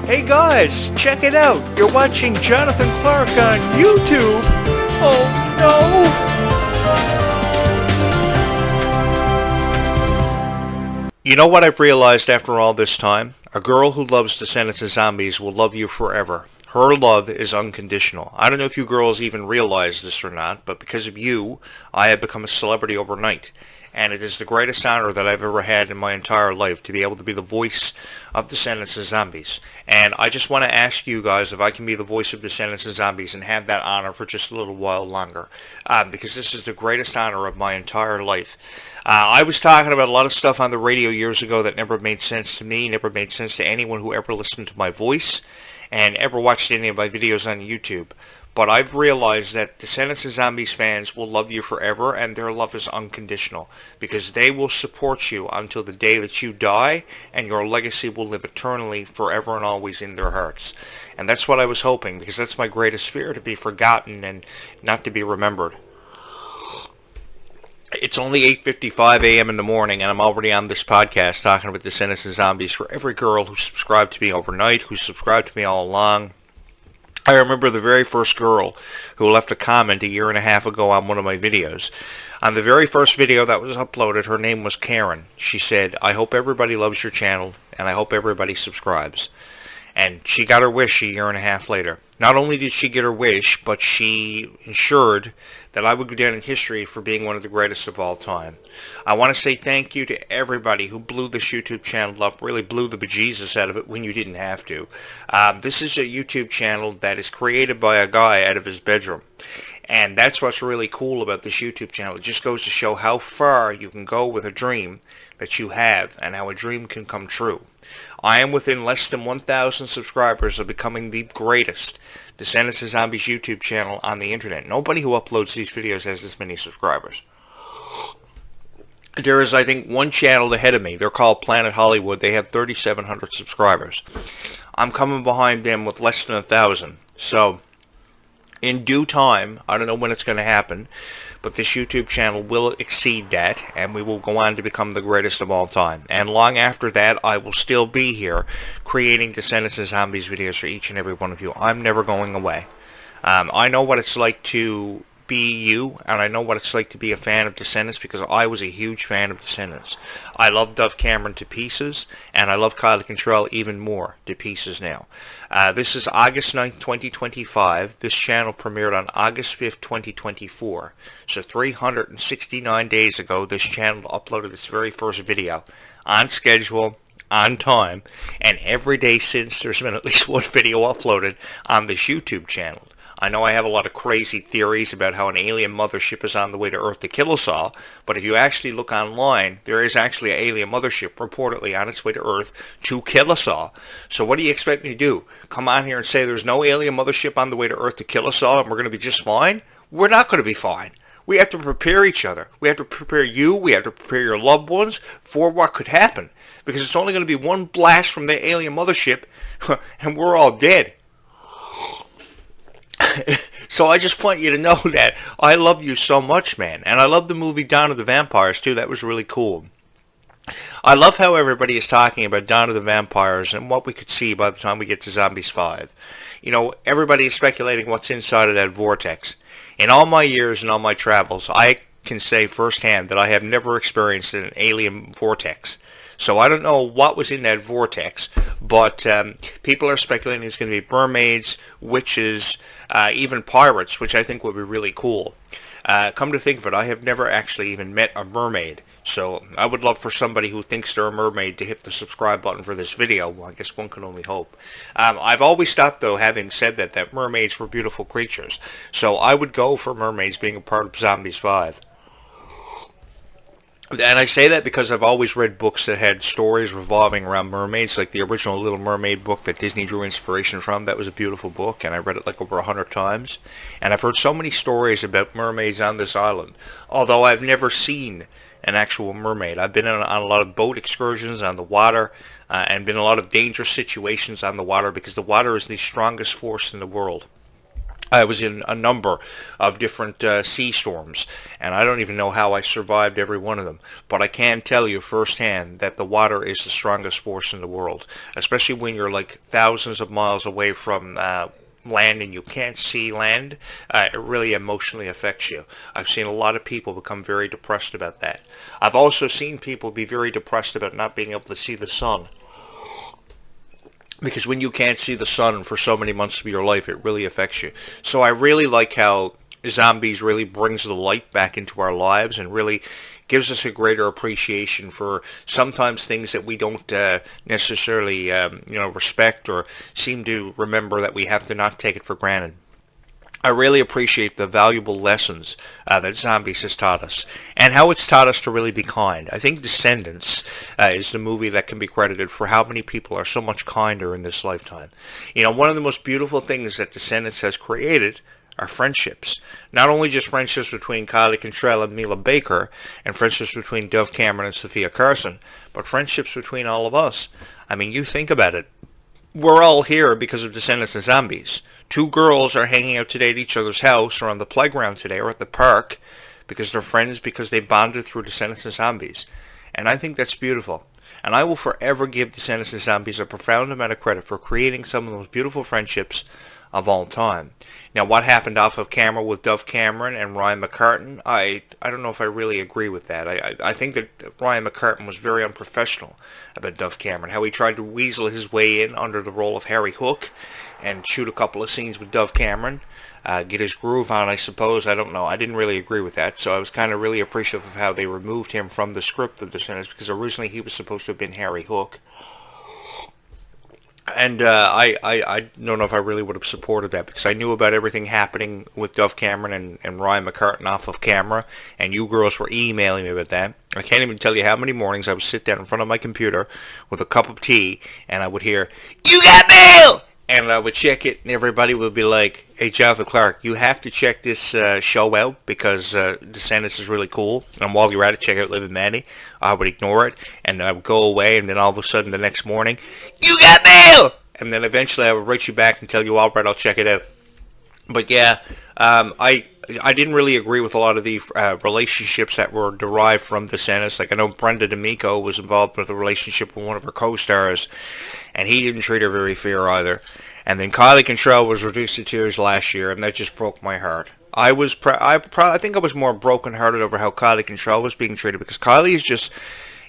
Hey guys, check it out. You're watching Jonathan Clarke on YouTube. Oh no. You know what I've realized after all this time? A girl who loves Descendants of Zombies will love you forever. Her love is unconditional. I don't know if you girls even realize this or not, but because of you, I have become a celebrity overnight. And it is the greatest honor that I've ever had in my entire life to be able to be the voice of Descendants of Zombies. And I just want to ask you guys if I can be the voice of Descendants of Zombies and have that honor for just a little while longer. Because this is the greatest honor of my entire life. I was talking about a lot of stuff on the radio years ago that never made sense to me, never made sense to anyone who ever listened to my voice, and ever watched any of my videos on YouTube. But I've realized that Descendants of Zombies fans will love you forever, and their love is unconditional, because they will support you until the day that you die, and your legacy will live eternally, forever and always in their hearts. And that's what I was hoping, because that's my greatest fear, to be forgotten and not to be remembered. It's only 8:55 a.m. in the morning, and I'm already on this podcast talking about Descendants of Zombies for every girl who subscribed to me overnight, who subscribed to me all along. I remember the very first girl who left a comment a year and a half ago on one of my videos. On the very first video that was uploaded, her name was Karen. She said, "I hope everybody loves your channel, and I hope everybody subscribes." And she got her wish a year and a half later. Not only did she get her wish, but she ensured that I would go down in history for being one of the greatest of all time. I want to say thank you to everybody who blew this YouTube channel up, really blew the bejesus out of it when you didn't have to. This is a YouTube channel that is created by a guy out of his bedroom. And that's what's really cool about this YouTube channel. It just goes to show how far you can go with a dream that you have and how a dream can come true. I am within less than 1,000 subscribers of becoming the greatest Descendants of Zombies YouTube channel on the internet. Nobody who uploads these videos has this many subscribers. There is, I think, one channel ahead of me. They're called Planet Hollywood. They have 3,700 subscribers. I'm coming behind them with less than 1,000. So, in due time, I don't know when it's going to happen, but this YouTube channel will exceed that, and we will go on to become the greatest of all time. And long after that, I will still be here creating Descendants of Zombies videos for each and every one of you. I'm never going away. I know what it's like to be you, and I know what it's like to be a fan of Descendants, because I was a huge fan of Descendants. I love Dove Cameron to pieces, and I love Kyle Contrell even more to pieces now. This is August 9th, 2025. This channel premiered on August 5th, 2024. So 369 days ago, this channel uploaded its very first video on schedule, on time, and every day since there's been at least one video uploaded on this YouTube channel. I know I have a lot of crazy theories about how an alien mothership is on the way to Earth to kill us all, but if you actually look online, there is actually an alien mothership reportedly on its way to Earth to kill us all. So what do you expect me to do? Come on here and say there's no alien mothership on the way to Earth to kill us all and we're going to be just fine? We're not going to be fine. We have to prepare each other. We have to prepare you, we have to prepare your loved ones for what could happen. Because it's only going to be one blast from the alien mothership and we're all dead. So I just want you to know that I love you so much, man. And I love the movie Dawn of the Vampires, too. That was really cool. I love how everybody is talking about Dawn of the Vampires and what we could see by the time we get to Zombies 5. You know, everybody is speculating what's inside of that vortex. In all my years and all my travels, I can say firsthand that I have never experienced an alien vortex. So I don't know what was in that vortex, but people are speculating it's going to be mermaids, witches, even pirates, which I think would be really cool. Come to think of it, I have never actually even met a mermaid. So I would love for somebody who thinks they're a mermaid to hit the subscribe button for this video. Well, I guess one can only hope. I've always thought, though, having said that, that mermaids were beautiful creatures. So I would go for mermaids being a part of Zombies 5. And I say that because I've always read books that had stories revolving around mermaids, like the original Little Mermaid book that Disney drew inspiration from. That was a beautiful book, and I read it like over 100 times. And I've heard so many stories about mermaids on this island, although I've never seen an actual mermaid. I've been on a lot of boat excursions on the water, and been in a lot of dangerous situations on the water, because the water is the strongest force in the world. I was in a number of different sea storms, and I don't even know how I survived every one of them. But I can tell you firsthand that the water is the strongest force in the world, especially when you're like thousands of miles away from land and you can't see land. It really emotionally affects you. I've seen a lot of people become very depressed about that. I've also seen people be very depressed about not being able to see the sun. Because when you can't see the sun for so many months of your life, it really affects you. So I really like how Zombies really brings the light back into our lives and really gives us a greater appreciation for sometimes things that we don't necessarily respect or seem to remember, that we have to not take it for granted. I really appreciate the valuable lessons that Zombies has taught us, and how it's taught us to really be kind. I think Descendants is the movie that can be credited for how many people are so much kinder in this lifetime. You know, one of the most beautiful things that Descendants has created are friendships. Not only just friendships between Kylie Cantrell and Mila Baker, and friendships between Dove Cameron and Sophia Carson, but friendships between all of us. I mean, you think about it. We're all here because of Descendants and Zombies. Two girls are hanging out today at each other's house, or on the playground today, or at the park, because they're friends, because they bonded through Descendants and Zombies. And I think that's beautiful. And I will forever give Descendants and Zombies a profound amount of credit for creating some of the most beautiful friendships of all time. Now, what happened off of camera with Dove Cameron and Ryan McCartan, I don't know if I really agree with that. I think that Ryan McCartan was very unprofessional about Dove Cameron, how he tried to weasel his way in under the role of Harry Hook and shoot a couple of scenes with Dove Cameron, get his groove on, I suppose. I don't know. I didn't really agree with that, so I was kind of really appreciative of how they removed him from the script of Descendants, because originally he was supposed to have been Harry Hook. And I don't know if I really would have supported that, because I knew about everything happening with Dove Cameron and Ryan McCartan off of camera, and you girls were emailing me about that. I can't even tell you how many mornings I would sit down in front of my computer with a cup of tea, and I would hear, "You got mail!" And I would check it, and everybody would be like, "Hey, Jonathan Clarke, you have to check this show out, because Descendants is really cool. And while you're at it, check out Liv and Maddie." I would ignore it, and I would go away, and then all of a sudden the next morning, "You got mail!" And then eventually I would write you back and tell you, "All right, I'll check it out." But yeah, I didn't really agree with a lot of the relationships that were derived from Descendants. Like, I know Brenda D'Amico was involved with a relationship with one of her co-stars, and he didn't treat her very fair either. And then Kylie Cantrell was reduced to tears last year, and that just broke my heart. I think I was more brokenhearted over how Kylie Cantrell was being treated, because Kylie is just,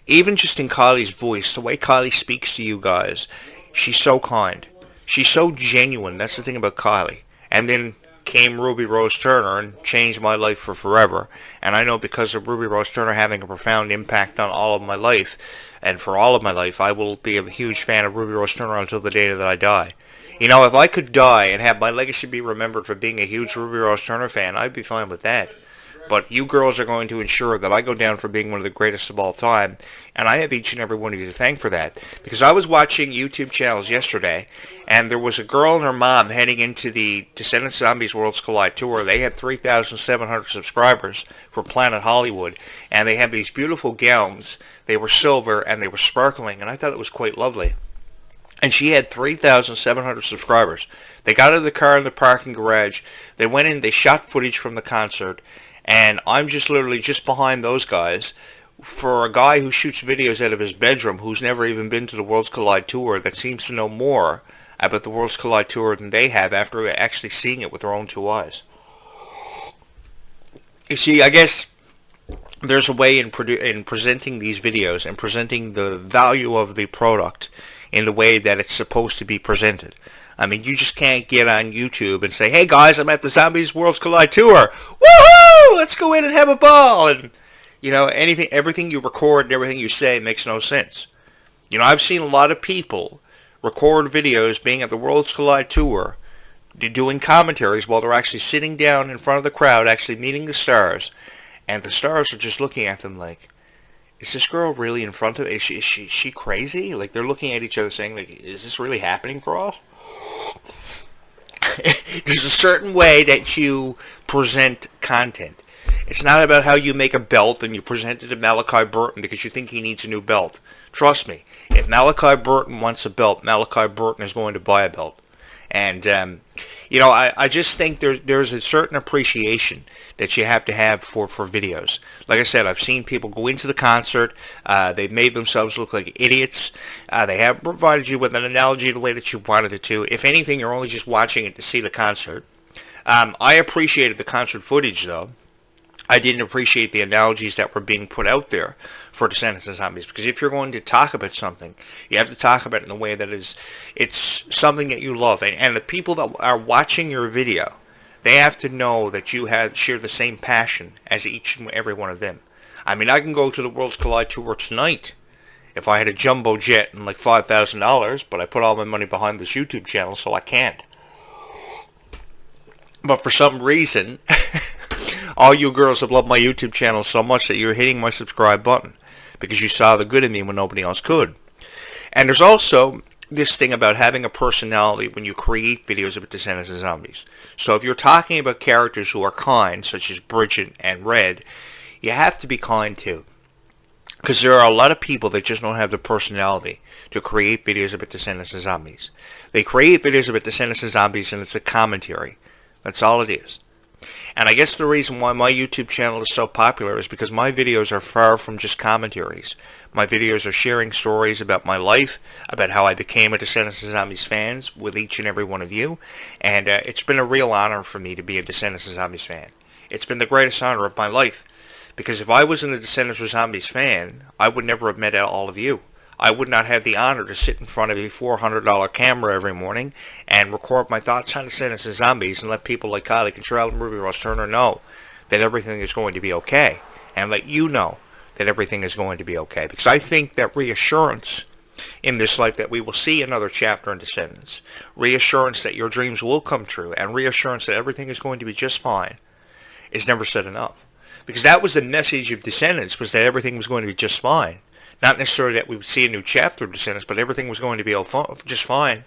even just in Kylie's voice, the way Kylie speaks to you guys, she's so kind. She's so genuine. That's the thing about Kylie. And then came Ruby Rose Turner and changed my life for forever. And I know, because of Ruby Rose Turner having a profound impact on all of my life, and for all of my life, I will be a huge fan of Ruby Rose Turner until the day that I die. You know, if I could die and have my legacy be remembered for being a huge Ruby Rose Turner fan, I'd be fine with that. But you girls are going to ensure that I go down for being one of the greatest of all time, and I have each and every one of you to thank for that. Because I was watching YouTube channels yesterday, and there was a girl and her mom heading into the Descendants Zombies Worlds Collide tour. They had 3,700 subscribers for Planet Hollywood, and they had these beautiful gowns. They were silver, and they were sparkling, and I thought it was quite lovely. And she had 3,700 subscribers. They got out of the car in the parking garage. They went in, they shot footage from the concert, and I'm just literally just behind those guys. For a guy who shoots videos out of his bedroom, who's never even been to the Worlds Collide Tour, that seems to know more about the Worlds Collide Tour than they have after actually seeing it with their own two eyes. You see, I guess there's a way in presenting these videos and presenting the value of the product in the way that it's supposed to be presented. I mean, you just can't get on YouTube and say, "Hey guys, I'm at the Zombies Worlds Collide Tour. Woohoo! Let's go in and have a ball." And, you know, everything you record and everything you say makes no sense. You know, I've seen a lot of people record videos being at the Worlds Collide Tour, doing commentaries while they're actually sitting down in front of the crowd, actually meeting the stars, and the stars are just looking at them like, "Is this girl really in front of? Is she crazy?" Like, they're looking at each other saying, like, "Is this really happening for us?" There's a certain way that you present content. It's not about how you make a belt and you present it to Malachi Burton because you think he needs a new belt. Trust me, if Malachi Burton wants a belt, Malachi Burton is going to buy a belt. And I just think there's a certain appreciation that you have to have for videos. Like I said, I've seen people go into the concert. They've made themselves look like idiots. They haven't provided you with an analogy the way that you wanted it to. If anything, you're only just watching it to see the concert. I appreciated the concert footage, though. I didn't appreciate the analogies that were being put out there for Descendants and Zombies, because if you're going to talk about something, you have to talk about it in a way that it's something that you love, and the people that are watching your video, they have to know that you share the same passion as each and every one of them. I mean, I can go to the Worlds Collide tour tonight if I had a jumbo jet and like $5,000, but I put all my money behind this YouTube channel, so I can't. But for some reason, all you girls have loved my YouTube channel so much that you're hitting my subscribe button because you saw the good in me when nobody else could. And there's also this thing about having a personality when you create videos about Descendants and Zombies. So if you're talking about characters who are kind, such as Bridget and Red, you have to be kind too. Because there are a lot of people that just don't have the personality to create videos about Descendants and Zombies. They create videos about Descendants and Zombies and it's a commentary. That's all it is. And I guess the reason why my YouTube channel is so popular is because my videos are far from just commentaries. My videos are sharing stories about my life, about how I became a Descendants and Zombies fan with each and every one of you. And it's been a real honor for me to be a Descendants and Zombies fan. It's been the greatest honor of my life. Because if I wasn't a Descendants and Zombies fan, I would never have met all of you. I would not have the honor to sit in front of a $400 camera every morning and record my thoughts on Descendants and Zombies and let people like Kylie Contrell and Ruby Ross Turner know that everything is going to be okay. And let you know that everything is going to be okay. Because I think that reassurance in this life that we will see another chapter in Descendants, reassurance that your dreams will come true, and reassurance that everything is going to be just fine is never said enough. Because that was the message of Descendants, was that everything was going to be just fine. Not necessarily that we would see a new chapter of Descendants, but everything was going to be just fine.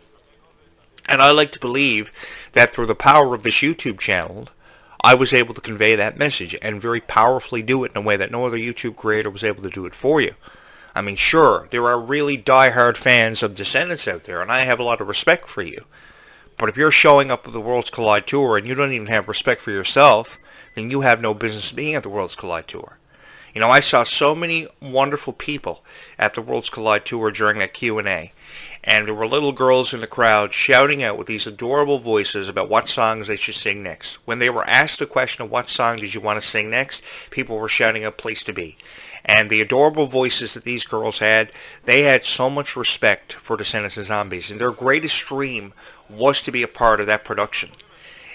And I like to believe that through the power of this YouTube channel, I was able to convey that message and very powerfully do it in a way that no other YouTube creator was able to do it for you. I mean, sure, there are really die-hard fans of Descendants out there, and I have a lot of respect for you. But if you're showing up at the Worlds Collide Tour and you don't even have respect for yourself, then you have no business being at the Worlds Collide Tour. You know, I saw so many wonderful people at the Worlds Collide Tour during that Q&A. And there were little girls in the crowd shouting out with these adorable voices about what songs they should sing next. When they were asked the question of what song did you want to sing next, people were shouting out Place to Be. And the adorable voices that these girls had, they had so much respect for Descendants and Zombies. And their greatest dream was to be a part of that production.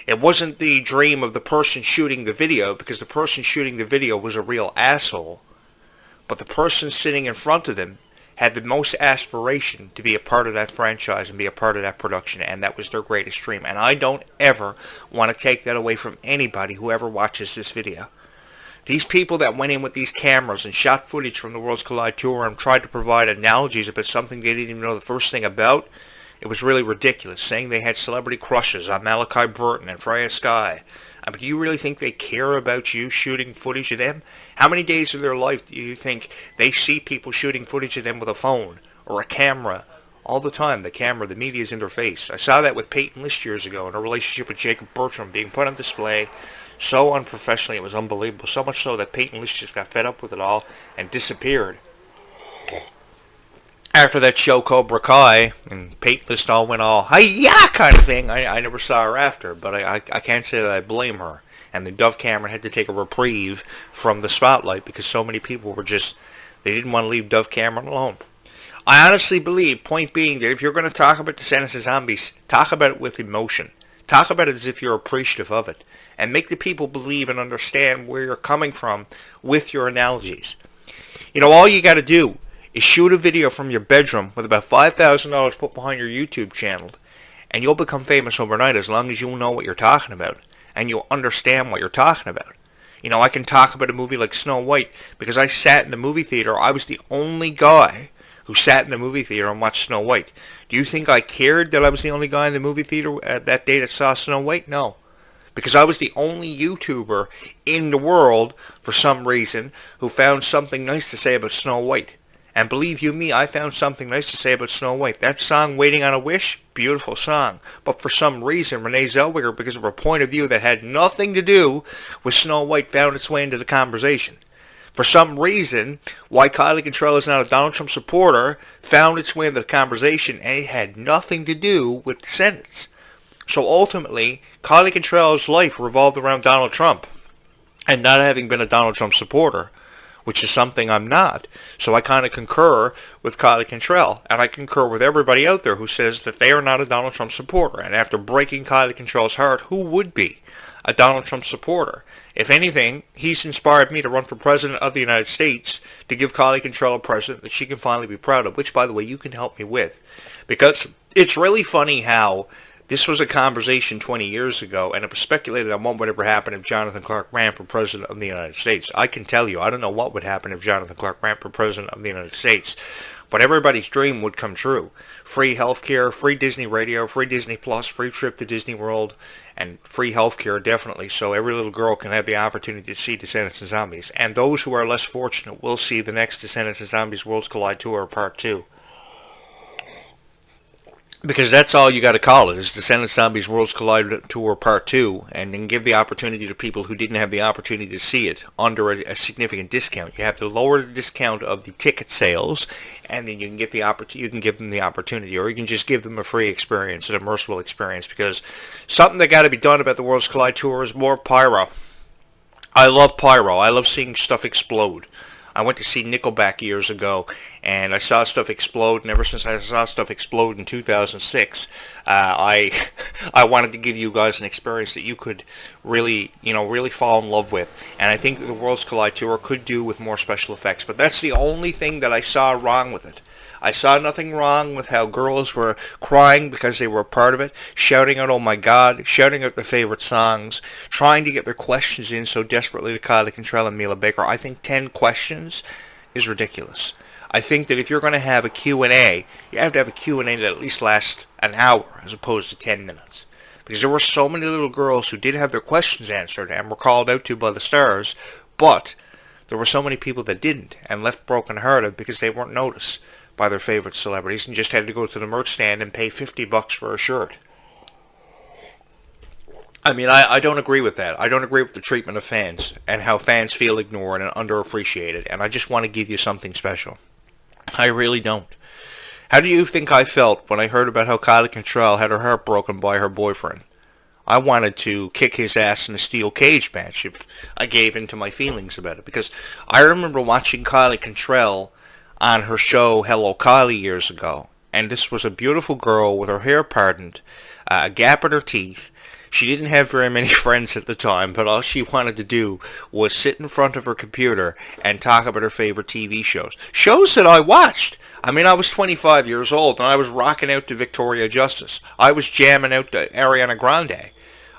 It wasn't the dream of the person shooting the video, because the person shooting the video was a real asshole. But the person sitting in front of them had the most aspiration to be a part of that franchise and be a part of that production, and that was their greatest dream. And I don't ever want to take that away from anybody who ever watches this video. These people that went in with these cameras and shot footage from the Worlds Collide Tour and tried to provide analogies about something they didn't even know the first thing about, it was really ridiculous, saying they had celebrity crushes on Malachi Burton and Freya Sky. I mean, do you really think they care about you shooting footage of them? How many days of their life do you think they see people shooting footage of them with a phone or a camera? All the time, the media's in their face. I saw that with Peyton List years ago in a relationship with Jacob Bertram being put on display so unprofessionally, it was unbelievable. So much so that Peyton List just got fed up with it all and disappeared. After that show Cobra Kai, and Peyton List all went all, hi-ya kind of thing, I never saw her after, but I can't say that I blame her. And the Dove Cameron had to take a reprieve from the spotlight because so many people were just, they didn't want to leave Dove Cameron alone. I honestly believe, point being, that if you're going to talk about Descendants and Zombies, talk about it with emotion. Talk about it as if you're appreciative of it. And make the people believe and understand where you're coming from with your analogies. You know, all you got to do is shoot a video from your bedroom with about $5,000 put behind your YouTube channel, and you'll become famous overnight as long as you know what you're talking about and you'll understand what you're talking about. You know, I can talk about a movie like Snow White because I sat in the movie theater. I was the only guy who sat in the movie theater and watched Snow White. Do you think I cared that I was the only guy in the movie theater that day that saw Snow White? No. Because I was the only YouTuber in the world, for some reason, who found something nice to say about Snow White. And believe you me, I found something nice to say about Snow White. That song, Waiting on a Wish, beautiful song. But for some reason, Renee Zellweger, because of her point of view that had nothing to do with Snow White, found its way into the conversation. For some reason, why Kylie Cantrell is not a Donald Trump supporter found its way into the conversation, and it had nothing to do with Descendants. So ultimately, Kylie Cantrell's life revolved around Donald Trump, and not having been a Donald Trump supporter, which is something I'm not. So I kind of concur with Kylie Cantrell, and I concur with everybody out there who says that they are not a Donald Trump supporter. And after breaking Kylie Cantrell's heart, who would be a Donald Trump supporter? If anything, he's inspired me to run for President of the United States, to give Kylie Cantrell a president that she can finally be proud of, which, by the way, you can help me with. Because it's really funny how this was a conversation 20 years ago, and it was speculated on what would ever happen if Jonathan Clarke ran for President of the United States. I can tell you, I don't know what would happen if Jonathan Clarke ran for President of the United States, but everybody's dream would come true. Free healthcare, free Disney radio, free Disney Plus, free trip to Disney World, and free healthcare definitely, so every little girl can have the opportunity to see Descendants and Zombies. And those who are less fortunate will see the next Descendants and Zombies Worlds Collide Tour Part 2. Because that's all you got to call it, is Descendants Zombies Worlds Collide Tour Part 2, and then give the opportunity to people who didn't have the opportunity to see it under a significant discount. You have to lower the discount of the ticket sales, and then you can get you can give them the opportunity, or you can just give them a free experience, an immersive experience, because something that got to be done about the Worlds Collide Tour is more pyro. I love pyro. I love seeing stuff explode. I went to see Nickelback years ago, and I saw stuff explode, and ever since I saw stuff explode in 2006, I wanted to give you guys an experience that you could really fall in love with. And I think that the Worlds Collide Tour could do with more special effects, but that's the only thing that I saw wrong with it. I saw nothing wrong with how girls were crying because they were a part of it, shouting out, "Oh my God," shouting out their favorite songs, trying to get their questions in so desperately to Kylie Cantrell and Mila Baker. I think 10 questions is ridiculous. I think that if you're going to have a Q&A, you have to have a Q&A that at least lasts an hour as opposed to 10 minutes. Because there were so many little girls who did have their questions answered and were called out to by the stars, but there were so many people that didn't and left broken-hearted because they weren't noticed by their favorite celebrities and just had to go to the merch stand and pay $50 for a shirt. I mean, I don't agree with that. I don't agree with the treatment of fans and how fans feel ignored and underappreciated, and I just want to give you something special. I really don't. How do you think I felt when I heard about how Kylie Cantrell had her heart broken by her boyfriend? I wanted to kick his ass in a steel cage match if I gave in to my feelings about it, because I remember watching Kylie Cantrell on her show Hello Kylie years ago, and this was a beautiful girl with her hair parted, a gap in her teeth. She didn't have very many friends at the time, but all she wanted to do was sit in front of her computer and talk about her favorite TV shows. Shows that I watched. I mean, I was 25 years old, and I was rocking out to Victoria Justice. I was jamming out to Ariana Grande.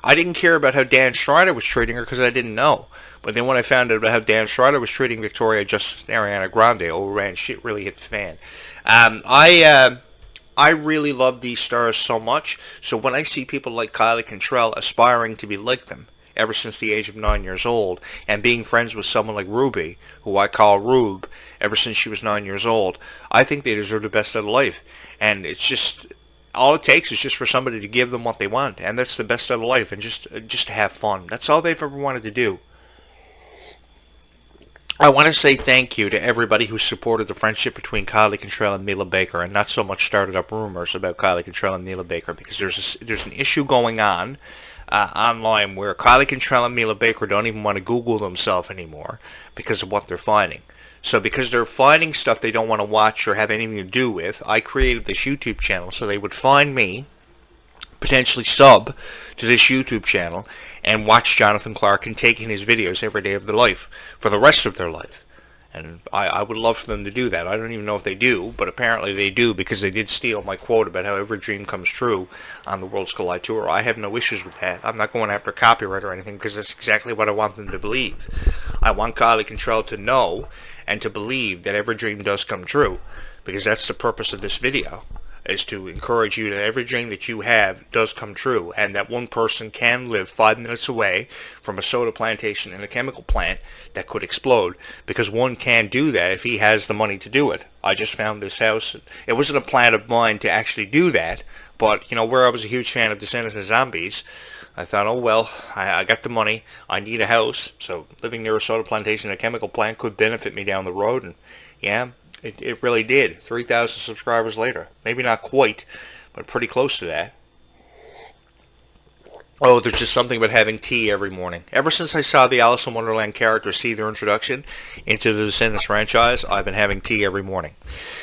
I didn't care about how Dan Schreider was treating her because I didn't know. But then when I found out about how Dan Schreider was treating Victoria Justice and Ariana Grande, oh man, shit really hit the fan. I really love these stars so much, so when I see people like Kylie Cantrell aspiring to be like them, ever since the age of 9 years old, and being friends with someone like Ruby, who I call Rube, ever since she was 9 years old, I think they deserve the best out of life. And it's just, all it takes is just for somebody to give them what they want, and that's the best out of life, and just to have fun. That's all they've ever wanted to do. I want to say thank you to everybody who supported the friendship between Kylie Cantrell and Mila Baker, and not so much started up rumors about Kylie Cantrell and Mila Baker, because there's an issue going on online where Kylie Cantrell and Mila Baker don't even want to Google themselves anymore because of what they're finding. So because they're finding stuff they don't want to watch or have anything to do with, I created this YouTube channel so they would find me, potentially sub to this YouTube channel, and watch Jonathan Clarke and take in his videos every day of their life for the rest of their life. And I would love for them to do that. I don't even know if they do, but apparently they do, because they did steal my quote about how every dream comes true on the Worlds Collide Tour. I have no issues with that. I'm not going after copyright or anything, because that's exactly what I want them to believe. I want Kylie Cantrell to know and to believe that every dream does come true, because that's the purpose of this video. is to encourage you that every dream that you have does come true, and that one person can live 5 minutes away from a soda plantation and a chemical plant that could explode, because one can do that if he has the money to do it. I just found this house. It wasn't a plan of mine to actually do that, but, you know, where I was a huge fan of Descendants and Zombies, I thought, oh well, I got the money, I need a house, so living near a soda plantation and a chemical plant could benefit me down the road, and yeah, it really did. 3,000 subscribers later. Maybe not quite, but pretty close to that. Oh, there's just something about having tea every morning. Ever since I saw the Alice in Wonderland characters see their introduction into the Descendants franchise, I've been having tea every morning.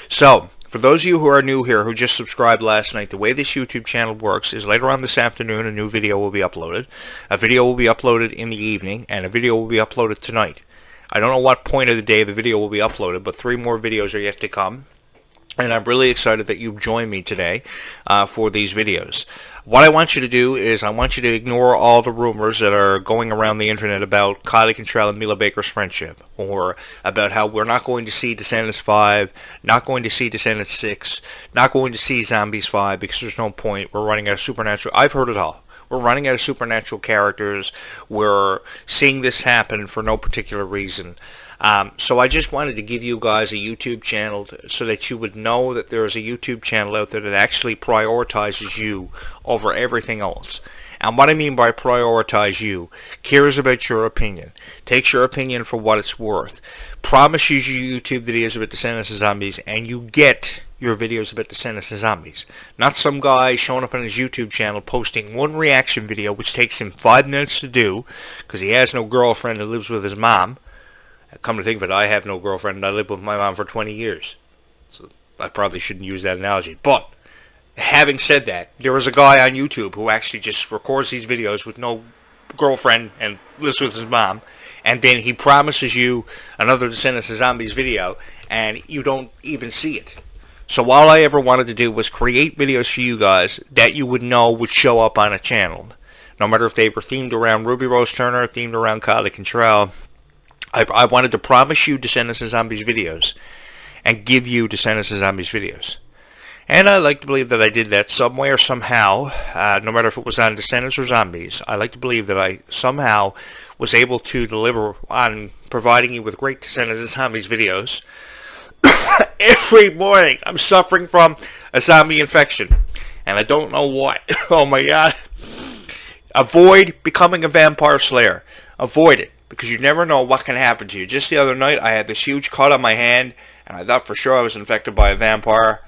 So, for those of you who are new here, who just subscribed last night, the way this YouTube channel works is later on this afternoon a new video will be uploaded. A video will be uploaded in the evening, and a video will be uploaded tonight. I don't know what point of the day the video will be uploaded, but 3 more videos are yet to come. And I'm really excited that you've joined me today for these videos. What I want you to do is I want you to ignore all the rumors that are going around the internet about Kylie Cantrell and Mila Baker's friendship, or about how we're not going to see Descendants 5, not going to see Descendants 6, not going to see Zombies 5 because there's no point. We're running out of supernatural. I've heard it all. We're running out of supernatural characters. We're seeing this happen for no particular reason. So I just wanted to give you guys a YouTube channel so that you would know that there is a YouTube channel out there that actually prioritizes you over everything else. And what I mean by prioritize you, cares about your opinion, takes your opinion for what it's worth, promises you YouTube videos about Descendants and Zombies, and you get your videos about Descendants and Zombies. Not some guy showing up on his YouTube channel posting one reaction video which takes him 5 minutes to do because he has no girlfriend and lives with his mom. Come to think of it, I have no girlfriend and I lived with my mom for 20 years. So I probably shouldn't use that analogy. But having said that, there is a guy on YouTube who actually just records these videos with no girlfriend and lives with his mom, and then he promises you another Descendants and Zombies video and you don't even see it. So all I ever wanted to do was create videos for you guys that you would know would show up on a channel. No matter if they were themed around Ruby Rose Turner, themed around Kylie Cantrell, I wanted to promise you Descendants and Zombies videos and give you Descendants and Zombies videos. And I like to believe that I did that some way or somehow, no matter if it was on Descendants or Zombies. I like to believe that I somehow was able to deliver on providing you with great Descendants and Zombies videos every morning. I'm suffering from a zombie infection, and I don't know what. Oh my God. Avoid becoming a vampire slayer. Avoid it, because you never know what can happen to you. Just the other night, I had this huge cut on my hand, and I thought for sure I was infected by a vampire.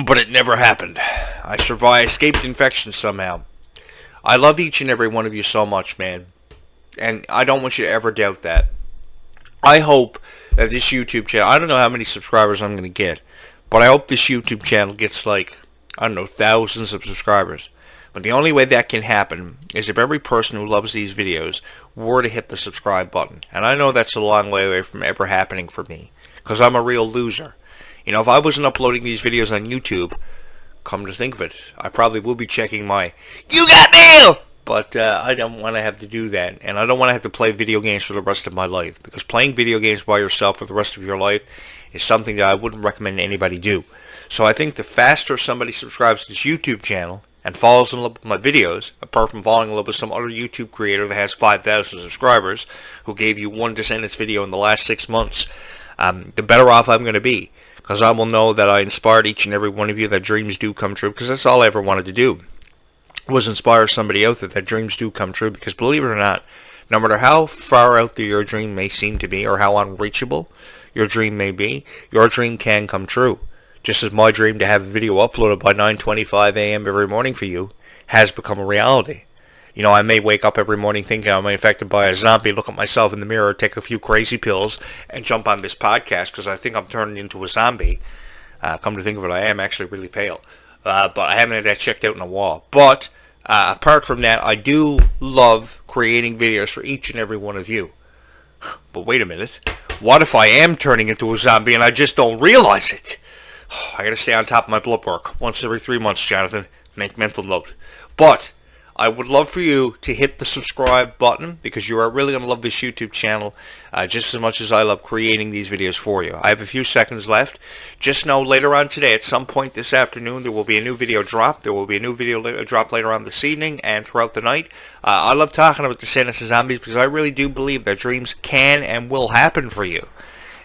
But it never happened. I survived, escaped infection somehow. I love each and every one of you so much, man. And I don't want you to ever doubt that. I hope that this YouTube channel, I don't know how many subscribers I'm going to get, but I hope this YouTube channel gets like, I don't know, thousands of subscribers. But the only way that can happen is if every person who loves these videos were to hit the subscribe button. And I know that's a long way away from ever happening for me, because I'm a real loser. You know, if I wasn't uploading these videos on YouTube, come to think of it, I probably will be checking my "You got mail!" But I don't want to have to do that. And I don't want to have to play video games for the rest of my life. Because playing video games by yourself for the rest of your life is something that I wouldn't recommend anybody do. So I think the faster somebody subscribes to this YouTube channel and falls in love with my videos, apart from falling in love with some other YouTube creator that has 5,000 subscribers, who gave you one Descendants video in the last 6 months, the better off I'm going to be. Because I will know that I inspired each and every one of you that dreams do come true, because that's all I ever wanted to do, was inspire somebody out there that dreams do come true. Because believe it or not, no matter how far out there your dream may seem to be, or how unreachable your dream may be, your dream can come true. Just as my dream to have a video uploaded by 9:25 a.m. every morning for you has become a reality. You know, I may wake up every morning thinking I'm infected by a zombie, look at myself in the mirror, take a few crazy pills, and jump on this podcast because I think I'm turning into a zombie. Come to think of it, I am actually really pale. But I haven't had that checked out in a while. But apart from that, I do love creating videos for each and every one of you. But wait a minute. What if I am turning into a zombie and I just don't realize it? I gotta stay on top of my blood work once every 3 months, Jonathan. Make mental note. But I would love for you to hit the subscribe button because you are really going to love this YouTube channel just as much as I love creating these videos for you. I have a few seconds left. Just know later on today, at some point this afternoon, there will be a new video drop. There will be a new video drop later on this evening and throughout the night. I love talking about Descendants and Zombies because I really do believe that dreams can and will happen for you.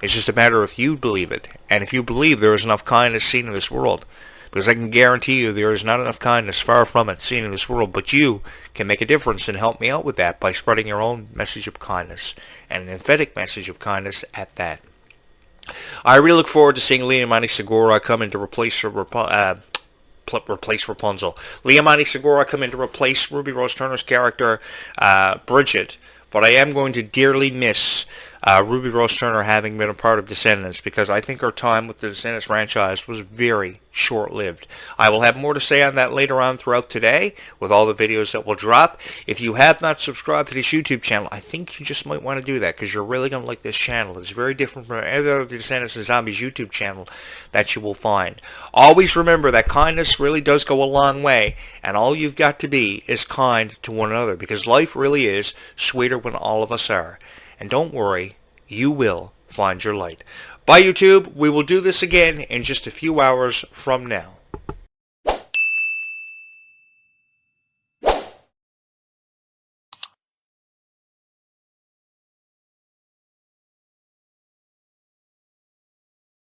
It's just a matter if you believe it. And if you believe there is enough kindness seen in this world. Because I can guarantee you there is not enough kindness, far from it, seen in this world. But you can make a difference and help me out with that by spreading your own message of kindness. And an emphatic message of kindness at that. I really look forward to seeing Liamani Segura come in to replace Rapunzel. Liamani Segura come in to replace Ruby Rose Turner's character, Bridget. But I am going to dearly miss Ruby Rose Turner having been a part of Descendants because I think her time with the Descendants franchise was very short-lived. I will have more to say on that later on throughout today with all the videos that will drop. If you have not subscribed to this YouTube channel, I think you just might want to do that because you're really going to like this channel. It's very different from any other Descendants and Zombies YouTube channel that you will find. Always remember that kindness really does go a long way, and all you've got to be is kind to one another because life really is sweeter when all of us are. And don't worry, you will find your light. Bye, YouTube. We will do this again in just a few hours from now.